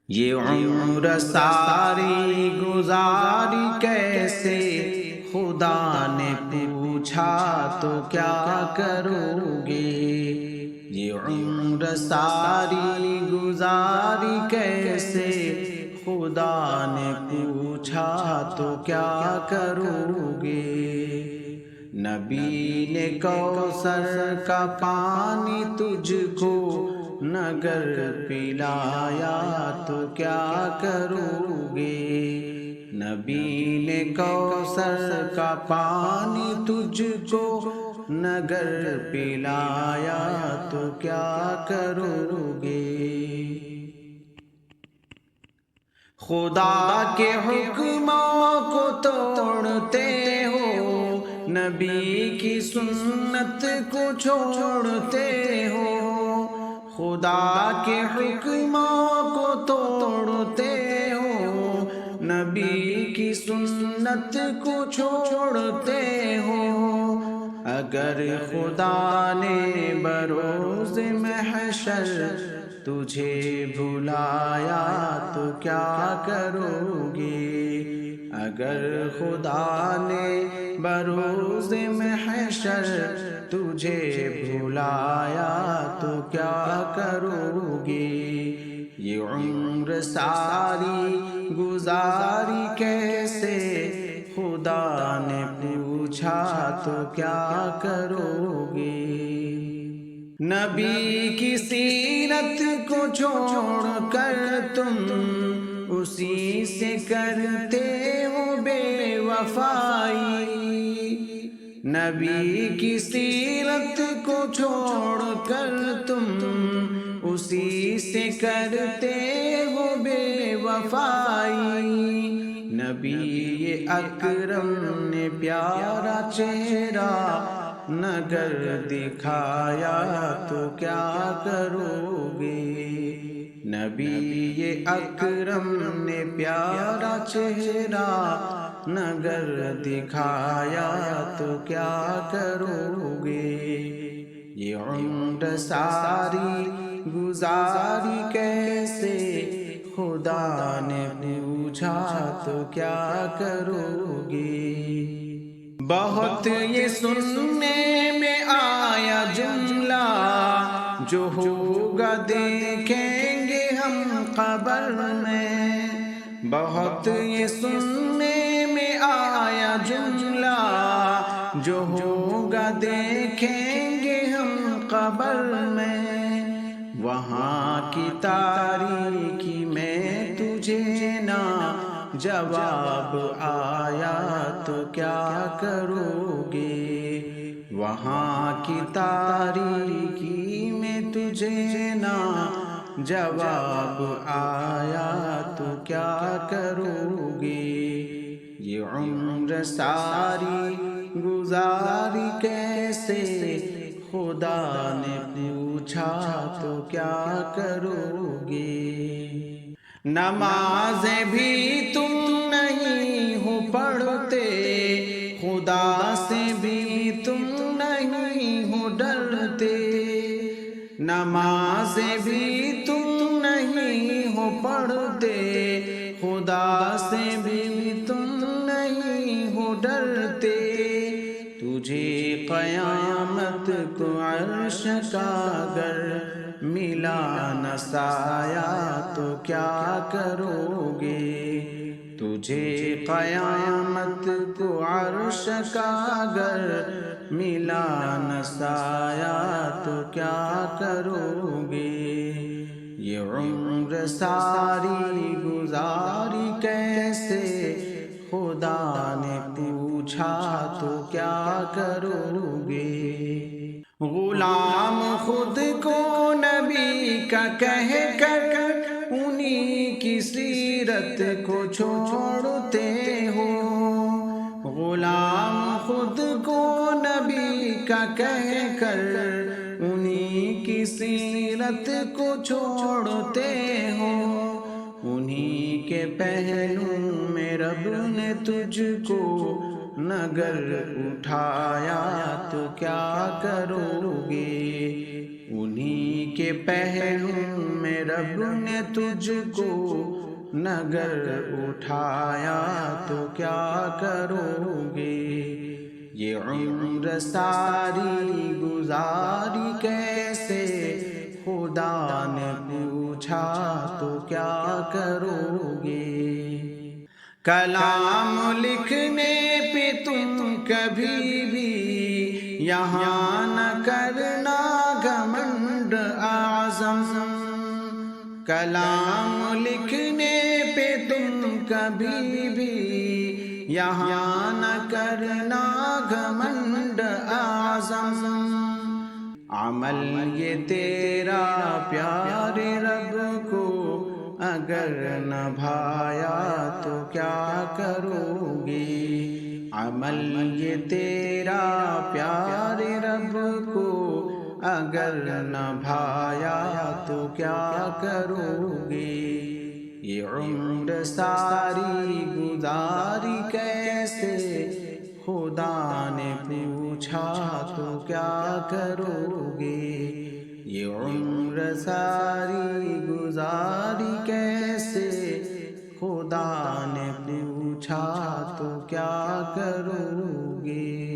یہ عمر ساری گزاری کیسے، خدا نے پوچھا تو کیا کرو گے؟ یہ عمر ساری گزاری کیسے، خدا نے پوچھا تو کیا کرو گے؟ نبی نے کوثر کا پانی تجھ کو نگر پلایا تو کیا کرو گے؟ نبی نے کوثر کا پانی تجھ کو نگر پلایا تو کیا کرو گے؟ خدا کے حکموں کو توڑتے ہو، نبی کی سنت کو چھوڑتے ہو، خدا کے حکموں کو توڑتے ہو، نبی کی سنت کو چھوڑتے ہو۔ اگر خدا نے بروز محشر تجھے بھلایا تو کیا کرو گے؟ اگر خدا نے بروز محشر تجھے بھلایا تو کیا کرو گے؟ یہ عمر ساری گزاری کیسے، خدا نے پوچھا تو کیا کرو گے؟ نبی کی سیرت کو چھوڑ کر تم اسی سے کرتے ہو بے وفائی، نبی کی سیرت کو چھوڑ کر تم اسی سے کرتے ہو بے وفائی۔ نبی اکرم نے پیارا چہرہ نگر دکھایا تو کیا کرو گے؟ نبی اکرم نے پیارا چہرہ نگر دکھایا تو کیا کرو گے؟ یہ عمر ساری گزاری کیسے، خدا نے پوچھا تو کیا کرو گے؟ بہت یہ سننے میں آیا جملہ، جو ہوگا دیکھیں گے ہم قبر میں۔ بہت یہ سننے میں آیا جملہ، جو ہوگا دیکھیں گے ہم قبر میں۔ وہاں کی تاریکی میں تجھے نہ جواب آیا تو کیا کرو گے؟ وہاں کی تاریکی میں تجھے نہ جواب آیا تو کیا کرو گے؟ یہ عمر ساری گزاری کیسے، خدا نے پوچھا تو کیا کرو گے؟ نمازیں بھی تم نہیں ہو پڑھتے، خدا سے بھی تم نہیں ہو ڈرتے، نمازیں بھی تم نہیں ہو پڑھتے، خدا سے بھی تم نہیں ہو ڈرتے۔ تجھے قیامت کو عرش کا گر ملا نہ سایہ تو کیا کرو گے؟ تجھے قیامت کو عرش کا گر ملا نہ سایہ تو کیا کرو گے؟ یہ عمر ساری گزاری کیسے، خدا نے پوچھا تو کیا کرو گے؟ غلام خود کو نبی کا کہہ کر انہی کی سیرت کو چھوڑتے ہو، غلام خود کو نبی کا کہہ کر انہی کی سیرت کو چھوڑتے ہو۔ انہی کے پہلو میں رب نے تجھ کو نگر اٹھایا تو کیا کرو گے؟ انہی کے پہلو میں رب نے تجھ کو نگر اٹھایا تو کیا کرو گے؟ یہ عمر ساری گزاری کیسے خدا نے پوچھا تو کیا کرو گے؟ کلام لکھنے پہ تم کبھی بھی یہاں نہ کرنا گھمنڈ اعظم، کلام لکھنے پہ تم کبھی بھی یہاں نہ کرنا گھمنڈ اعظم، عمل یہ تیرا پیارے رب کو اگر نہ بھایا تو کیا کرو گے؟ عمل یہ تیرا پیارے رب کو اگر نہ بھایا تو کیا کرو گے؟ یہ عمر ساری گزاری کیسے خدا نے پوچھا تو کیا کرو گے؟ یہ عمر ساری گزاری کیسے خدا نے پوچھا تو کیا کرو گے؟